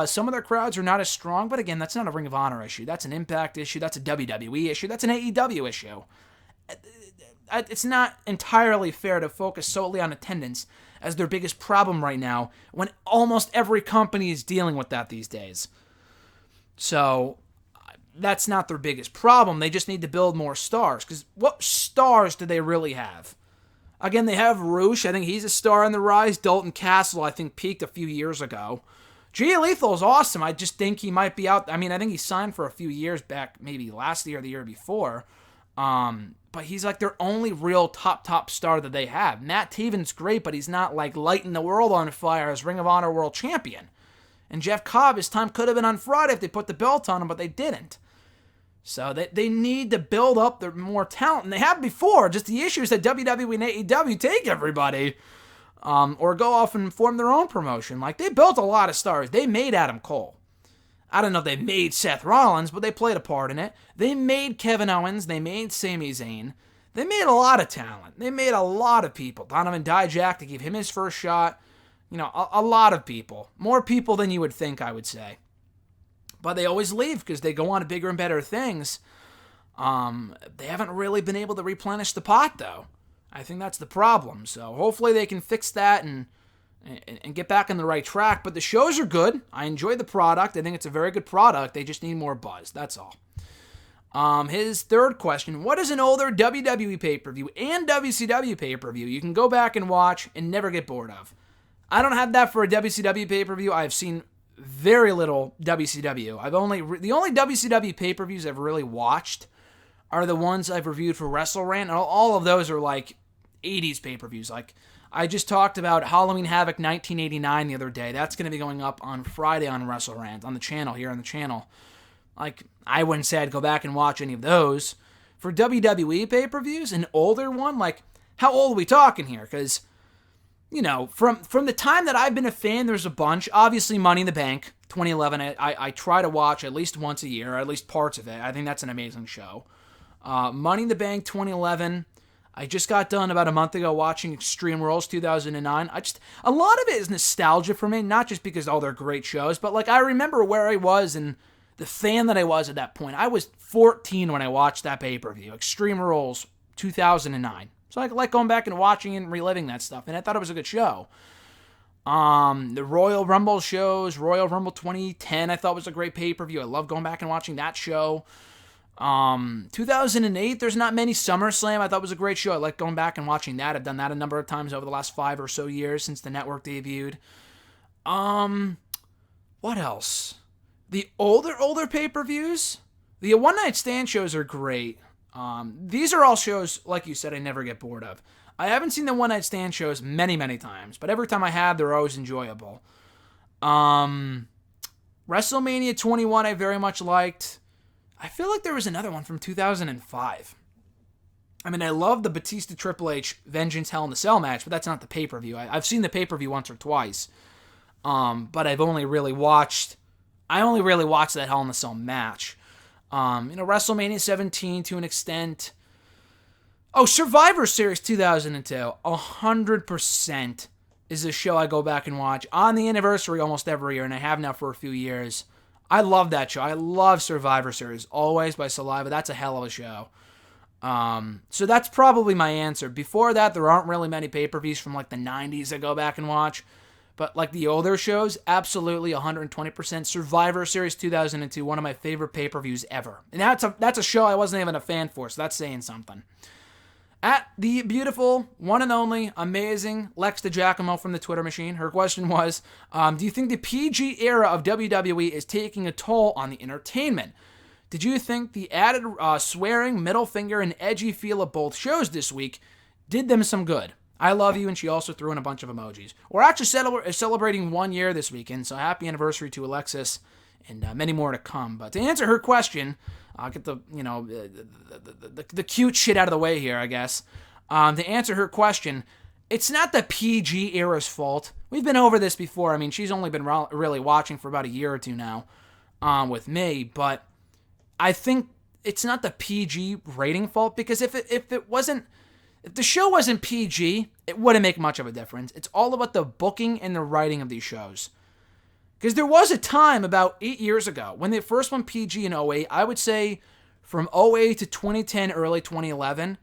Speaker 1: Some of their crowds are not as strong, but again, that's not a Ring of Honor issue. That's an Impact issue. That's a WWE issue. That's an AEW issue. It's not entirely fair to focus solely on attendance as their biggest problem right now when almost every company is dealing with that these days. So that's not their biggest problem. They just need to build more stars. Because what stars do they really have? Again, they have Roosh. I think he's a star on the rise. Dalton Castle, I think, peaked a few years ago. Jay Lethal is awesome. I just think he might be out. I mean, I think he signed for a few years back, maybe last year or the year before. But he's like their only real top star that they have. Matt Taven's great, but he's not like lighting the world on fire as Ring of Honor World Champion. And Jeff Cobb, his time could have been on Friday if they put the belt on him, but they didn't. So they need to build up their more talent, and they have before. Just the issue is that WWE and AEW take everybody, or go off and form their own promotion. Like, they built a lot of stars. They made Adam Cole. I don't know if they made Seth Rollins, but they played a part in it. They made Kevin Owens. They made Sami Zayn. They made a lot of talent. They made a lot of people. Donovan Dijak, to give him his first shot. You know, a lot of people. More people than you would think, I would say. But they always leave because they go on to bigger and better things. They haven't really been able to replenish the pot, though. I think that's the problem. So hopefully they can fix that and get back on the right track. But the shows are good. I enjoy the product. I think it's a very good product. They just need more buzz. That's all. His third question, what is an older WWE pay-per-view and WCW pay-per-view you can go back and watch and never get bored of? I don't have that for a WCW pay-per-view. I've seen very little WCW. The only WCW pay-per-views I've really watched are the ones I've reviewed for WrestleRant. And all of those are like 80s pay-per-views. Like, I just talked about Halloween Havoc 1989 the other day. That's going to be going up on Friday on WrestleRant, on the channel, here on the channel. Like, I wouldn't say I'd go back and watch any of those. For WWE pay-per-views, an older one, like, how old are we talking here? Because, you know, from the time that I've been a fan, there's a bunch. Obviously, Money in the Bank, 2011, I try to watch at least once a year, or at least parts of it. I think that's an amazing show. Money in the Bank, 2011. I just got done about a month ago watching Extreme Rules 2009. A lot of it is nostalgia for me, not just because all they're great shows, but like I remember where I was and the fan that I was at that point. I was 14 when I watched that pay-per-view, Extreme Rules 2009. So I like going back and watching and reliving that stuff, and I thought it was a good show. The Royal Rumble shows, Royal Rumble 2010, I thought was a great pay-per-view. I love going back and watching that show. 2008, there's not many. SummerSlam, I thought was a great show. I like going back and watching that. I've done that a number of times over the last 5 or so years since the network debuted. What else? The older pay-per-views, the one-night stand shows are great. These are all shows, like you said, I never get bored of. I haven't seen the one-night stand shows many, many times, but every time I have, they're always enjoyable. WrestleMania 21 I very much liked. I feel like there was another one from 2005. I mean, I love the Batista Triple H Vengeance Hell in a Cell match, but that's not the pay-per-view. I've seen the pay-per-view once or twice, but I only really watched that Hell in a Cell match. WrestleMania 17 to an extent. Oh, Survivor Series 2002, 100% is a show I go back and watch on the anniversary almost every year, and I have now for a few years. I love that show. I love Survivor Series, always by Saliva. That's a hell of a show. So that's probably my answer. Before that, there aren't really many pay-per-views from like the 90s I go back and watch. But like the older shows, absolutely 120%. Survivor Series 2002, one of my favorite pay-per-views ever. And that's a show I wasn't even a fan for, so that's saying something. At the beautiful, one and only, amazing Lex DiGiacomo from the Twitter machine, her question was, do you think the PG era of WWE is taking a toll on the entertainment? Did you think the added swearing, middle finger, and edgy feel of both shows this week did them some good? I love you, and she also threw in a bunch of emojis. We're actually celebrating 1 year this weekend, so happy anniversary to Alexis, and many more to come. But to answer her question, I'll get the cute shit out of the way here, I guess. To answer her question, it's not the PG era's fault. We've been over this before. I mean, she's only been really watching for about a year or two now with me, but I think it's not the PG rating fault, because if it If the show wasn't PG, it wouldn't make much of a difference. It's all about the booking and the writing of these shows. Because there was a time about 8 years ago when they first went PG in 08. I would say from 08 to 2010, early 2011,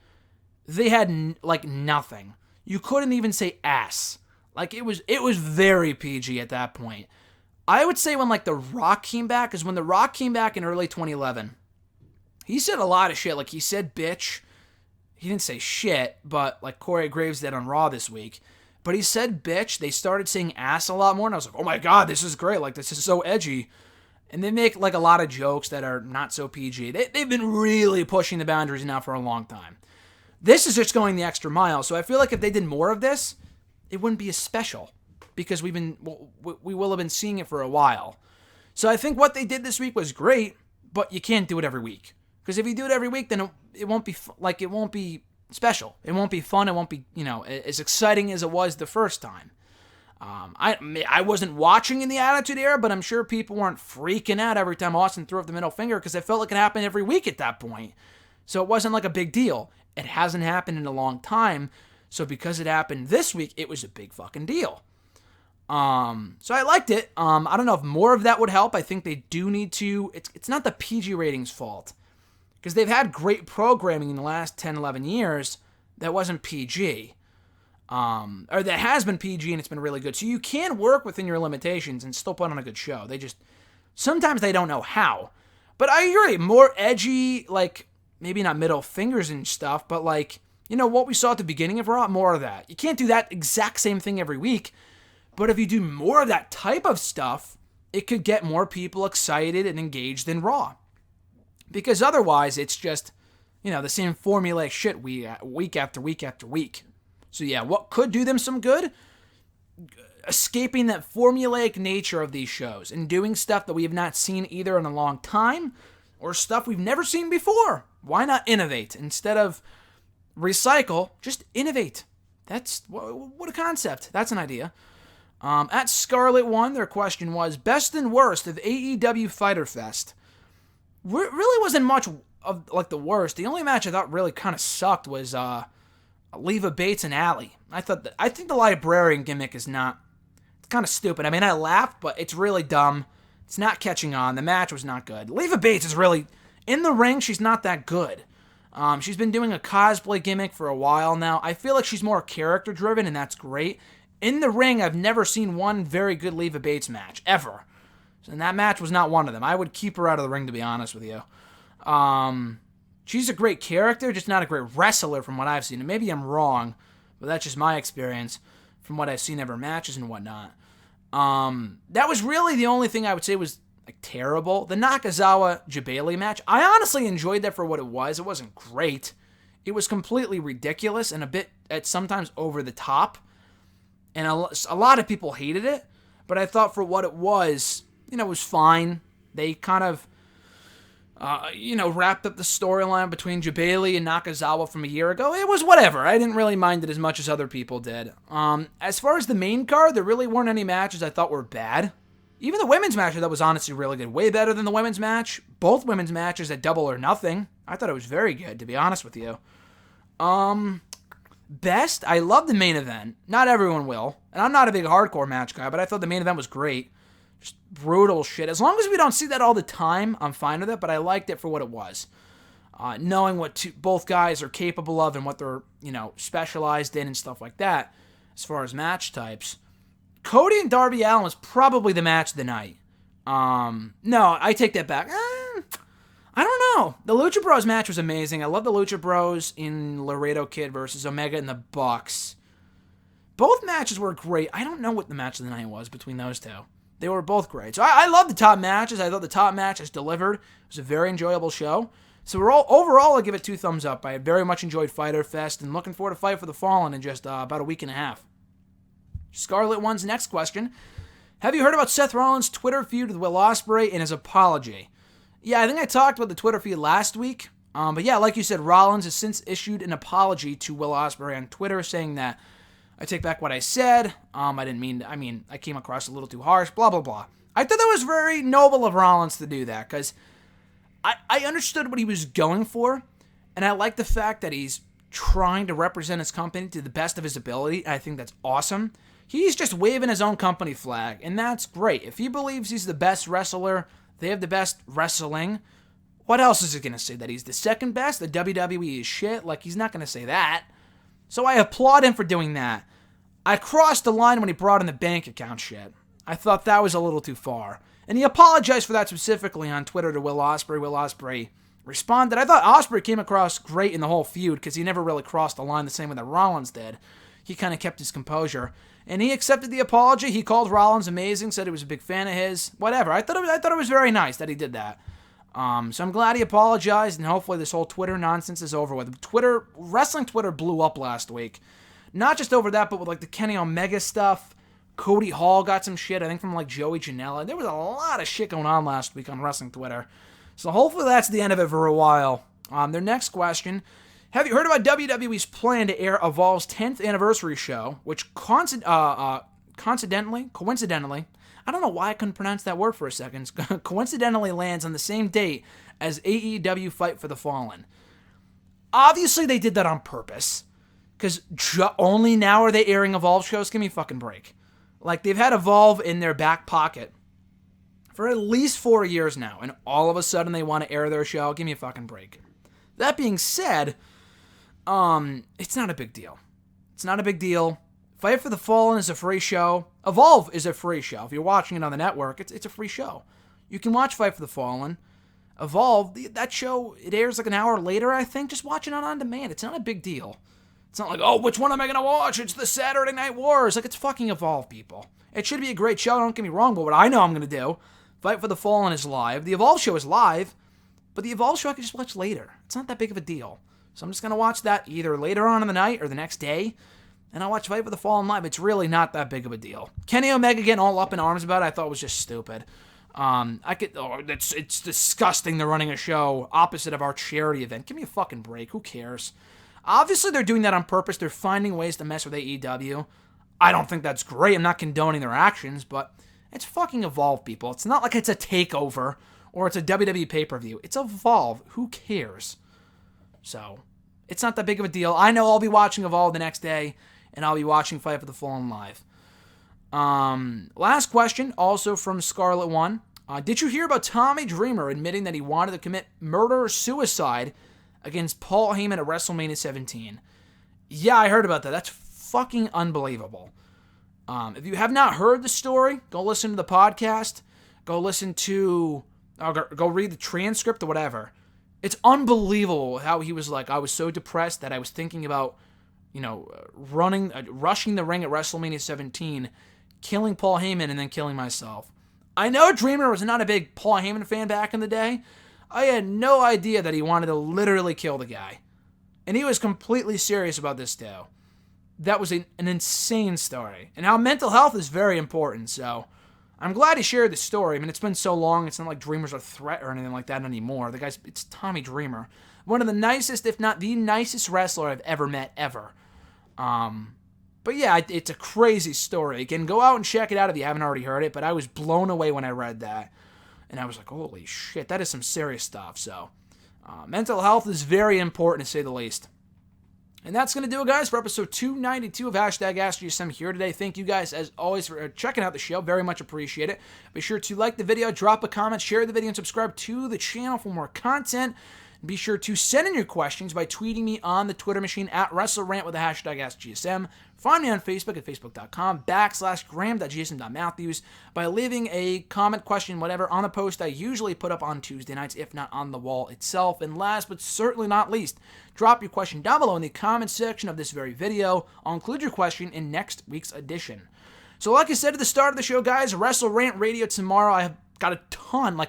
Speaker 1: they had like nothing. You couldn't even say ass. Like it was very PG at that point. I would say when like The Rock came back, because when The Rock came back in early 2011, he said a lot of shit. Like he said bitch. He didn't say shit, but like Corey Graves did on Raw this week. But he said bitch. They started saying ass a lot more, and I was like, oh my god, this is great. Like this is so edgy. And they make like a lot of jokes that are not so PG. They've been really pushing the boundaries now for a long time. This is just going the extra mile. So I feel like if they did more of this, it wouldn't be as special because we will have been seeing it for a while. So I think what they did this week was great, but you can't do it every week. Because if you do it every week, then it won't be it won't be special. It won't be fun. It won't be as exciting as it was the first time. I wasn't watching in the Attitude Era, but I'm sure people weren't freaking out every time Austin threw up the middle finger because it felt like it happened every week at that point. So it wasn't like a big deal. It hasn't happened in a long time. So because it happened this week, it was a big fucking deal. So I liked it. I don't know if more of that would help. I think they do need to. It's not the PG ratings fault. Because they've had great programming in the last 10, 11 years that wasn't PG. Or that has been PG and it's been really good. So you can work within your limitations and still put on a good show. Sometimes they don't know how. But I agree, more edgy, like, maybe not middle fingers and stuff, but like, what we saw at the beginning of Raw, more of that. You can't do that exact same thing every week. But if you do more of that type of stuff, it could get more people excited and engaged in Raw. Because otherwise, it's just, the same formulaic shit week after week after week. So yeah, what could do them some good? Escaping that formulaic nature of these shows and doing stuff that we have not seen either in a long time or stuff we've never seen before. Why not innovate? Instead of recycle, just innovate. That's, what a concept. That's an idea. At Scarlet One, their question was, best and worst of AEW Fyter Fest. Really wasn't much of like the worst. The only match I thought really kind of sucked was Leva Bates and Allie. I think the librarian gimmick is not. It's kind of stupid. I mean, I laughed, but it's really dumb. It's not catching on. The match was not good. Leva Bates is really in the ring. She's not that good. She's been doing a cosplay gimmick for a while now. I feel like she's more character driven, and that's great. In the ring, I've never seen one very good Leva Bates match ever. And that match was not one of them. I would keep her out of the ring, to be honest with you. She's a great character, just not a great wrestler from what I've seen. And maybe I'm wrong, but that's just my experience from what I've seen of her matches and whatnot. That was really the only thing I would say was like terrible. The Nakazawa-Jabali match, I honestly enjoyed that for what it was. It wasn't great. It was completely ridiculous and a bit, at sometimes, over the top. And a lot of people hated it, but I thought for what it was, it was fine. They kind of, wrapped up the storyline between Jabali and Nakazawa from a year ago. It was whatever. I didn't really mind it as much as other people did. As far as the main card, there really weren't any matches I thought were bad. Even the women's match I thought was honestly really good. Way better than the women's match. Both women's matches at Double or Nothing. I thought it was very good, to be honest with you. Best, I love the main event. Not everyone will. And I'm not a big hardcore match guy, but I thought the main event was great. Just brutal shit. As long as we don't see that all the time, I'm fine with it, but I liked it for what it was. Knowing what both guys are capable of and what they're, specialized in and stuff like that, as far as match types. Cody and Darby Allin was probably the match of the night. No, I take that back. I don't know. The Lucha Bros match was amazing. I love the Lucha Bros in Laredo Kid versus Omega and the Bucks. Both matches were great. I don't know what the match of the night was between those two. They were both great. So I love the top matches. I thought the top matches delivered. It was a very enjoyable show. So overall, I give it 2 thumbs up. I very much enjoyed Fyter Fest and looking forward to Fight for the Fallen in just about a week and a half. Scarlet One's next question. Have you heard about Seth Rollins' Twitter feud with Will Ospreay and his apology? Yeah, I think I talked about the Twitter feud last week. But yeah, like you said, Rollins has since issued an apology to Will Ospreay on Twitter, saying that I take back what I said. I came across a little too harsh, blah, blah, blah. I thought that was very noble of Rollins to do that, because I understood what he was going for, and I like the fact that he's trying to represent his company to the best of his ability. I think that's awesome. He's just waving his own company flag, and that's great. If he believes he's the best wrestler, they have the best wrestling, what else is he going to say? That he's the second best? The WWE is shit? Like, he's not going to say that. So I applaud him for doing that. I crossed the line when he brought in the bank account shit. I thought that was a little too far. And he apologized for that specifically on Twitter to Will Ospreay. Will Ospreay responded. I thought Ospreay came across great in the whole feud because he never really crossed the line the same way that Rollins did. He kind of kept his composure. And he accepted the apology. He called Rollins amazing, said he was a big fan of his. Whatever. I thought it was very nice that he did that. So I'm glad he apologized, and hopefully this whole Twitter nonsense is over with. Wrestling Twitter blew up last week. Not just over that, but with like the Kenny Omega stuff. Cody Hall got some shit, I think from like Joey Janela. There was a lot of shit going on last week on Wrestling Twitter. So hopefully that's the end of it for a while. Their next question. Have you heard about WWE's plan to air Evolve's 10th anniversary show, which coincidentally, I don't know why I couldn't pronounce that word for a second, coincidentally lands on the same date as AEW Fight for the Fallen. Obviously they did that on purpose, because only now are they airing Evolve shows? Give me a fucking break. Like, they've had Evolve in their back pocket for at least 4 years now, and all of a sudden they want to air their show? Give me a fucking break. That being said, it's not a big deal. It's not a big deal. Fight for the Fallen is a free show. Evolve is a free show. If you're watching it on the network, it's a free show. You can watch Fight for the Fallen. Evolve, that show, it airs like an hour later, I think. Just watch it on demand. It's not a big deal. It's not like, oh, which one am I going to watch? It's the Saturday Night Wars. Like, it's fucking Evolve, people. It should be a great show, don't get me wrong, but what I know I'm going to do, Fight for the Fallen is live. The Evolve show is live, but the Evolve show I can just watch later. It's not that big of a deal. So I'm just going to watch that either later on in the night or the next day, and I'll watch Fight for the Fallen live. It's really not that big of a deal. Kenny Omega getting all up in arms about it, I thought was just stupid. It's disgusting they're running a show opposite of our charity event. Give me a fucking break. Who cares? Obviously, they're doing that on purpose. They're finding ways to mess with AEW. I don't think that's great. I'm not condoning their actions, but it's fucking Evolve, people. It's not like it's a takeover or it's a WWE pay-per-view. It's Evolve. Who cares? So, it's not that big of a deal. I know I'll be watching Evolve the next day, and I'll be watching Fight for the Fallen live. Last question, also from Scarlet One. Did you hear about Tommy Dreamer admitting that he wanted to commit murder or suicide against Paul Heyman at WrestleMania 17? Yeah, I heard about that. That's fucking unbelievable. If you have not heard the story, go listen to the podcast. Go listen to... go read the transcript or whatever. It's unbelievable how he was like, I was so depressed that I was thinking about, rushing the ring at WrestleMania 17, killing Paul Heyman, and then killing myself. I know Dreamer was not a big Paul Heyman fan back in the day. I had no idea that he wanted to literally kill the guy. And he was completely serious about this too. That was an insane story. And how mental health is very important, so I'm glad he shared the story. I mean, it's been so long, it's not like Dreamer's a threat or anything like that anymore. It's Tommy Dreamer. One of the nicest, if not the nicest wrestler I've ever met, ever. But yeah, it's a crazy story. Again, go out and check it out if you haven't already heard it, but I was blown away when I read that. And I was like, holy shit, that is some serious stuff. So, mental health is very important, to say the least. And that's going to do it, guys, for episode 292 of #AskGSM here today. Thank you guys, as always, for checking out the show. Very much appreciate it. Be sure to like the video, drop a comment, share the video, and subscribe to the channel for more content. Be sure to send in your questions by tweeting me on the Twitter machine at WrestleRant with the #AskGSM. Find me on Facebook at facebook.com/graham.gsm.matthews by leaving a comment, question, whatever, on the post I usually put up on Tuesday nights, if not on the wall itself. And last but certainly not least, drop your question down below in the comment section of this very video. I'll include your question in next week's edition. So like I said at the start of the show, guys, WrestleRant Radio tomorrow. I have got a ton,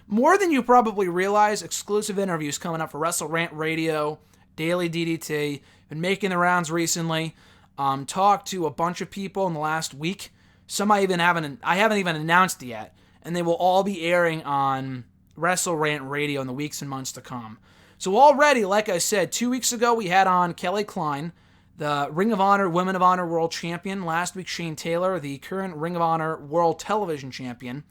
Speaker 1: more than you probably realize, exclusive interviews coming up for WrestleRant Radio, Daily DDT. Been making the rounds recently. Talked to a bunch of people in the last week. Some I haven't even announced yet. And they will all be airing on WrestleRant Radio in the weeks and months to come. So already, like I said, 2 weeks ago we had on Kelly Klein, the Ring of Honor Women of Honor World Champion. Last week, Shane Taylor, the current Ring of Honor World Television Champion.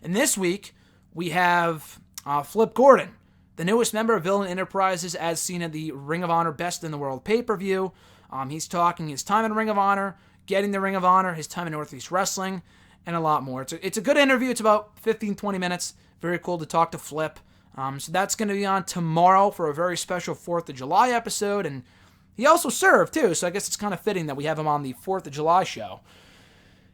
Speaker 1: And this week, we have Flip Gordon, the newest member of Villain Enterprises, as seen at the Ring of Honor Best in the World pay-per-view. He's talking his time in Ring of Honor, getting the Ring of Honor, his time in Northeast Wrestling, and a lot more. It's a good interview. It's about 15-20 minutes. Very cool to talk to Flip. So that's going to be on tomorrow for a very special 4th of July episode. And he also served, too, so I guess it's kind of fitting that we have him on the 4th of July show.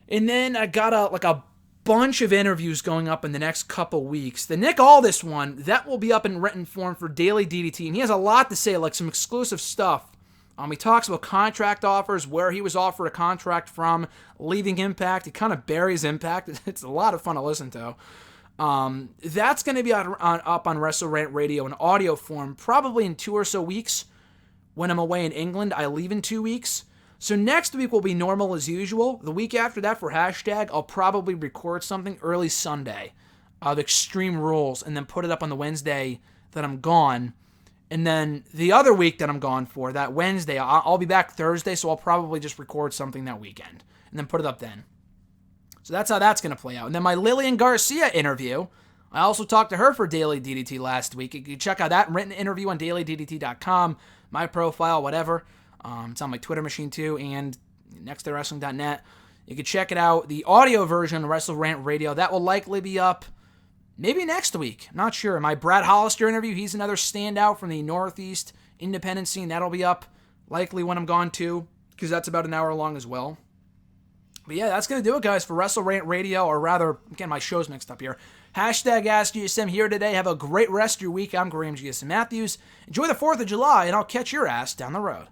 Speaker 1: And then I got a bunch of interviews going up in the next couple weeks. The Nick Aldis one, that will be up in written form for Daily DDT, and he has a lot to say, like some exclusive stuff. He talks about contract offers, where he was offered a contract from, leaving Impact. He kind of buries Impact. It's a lot of fun to listen to. That's going to be up on WrestleRant Radio in audio form, probably in 2 or so weeks. When I'm away in England, I leave in 2 weeks. So next week will be normal as usual. The week after that for Hashtag, I'll probably record something early Sunday of Extreme Rules and then put it up on the Wednesday that I'm gone. And then the other week that I'm gone for, that Wednesday, I'll be back Thursday, so I'll probably just record something that weekend and then put it up then. So that's how that's going to play out. And then my Lillian Garcia interview, I also talked to her for Daily DDT last week. You can check out that written interview on dailyddt.com, my profile, whatever. It's on my Twitter machine too, and nextdayWrestling.net. You can check it out. The audio version of WrestleRant Radio, that will likely be up maybe next week. I'm not sure. My Brad Hollister interview, he's another standout from the Northeast independent scene. That'll be up likely when I'm gone too, because that's about an hour long as well. But yeah, that's going to do it, guys, for WrestleRant Radio, or rather, again, my show's mixed up here. Hashtag AskGSM here today. Have a great rest of your week. I'm Graham GSM Matthews. Enjoy the 4th of July, and I'll catch your ass down the road.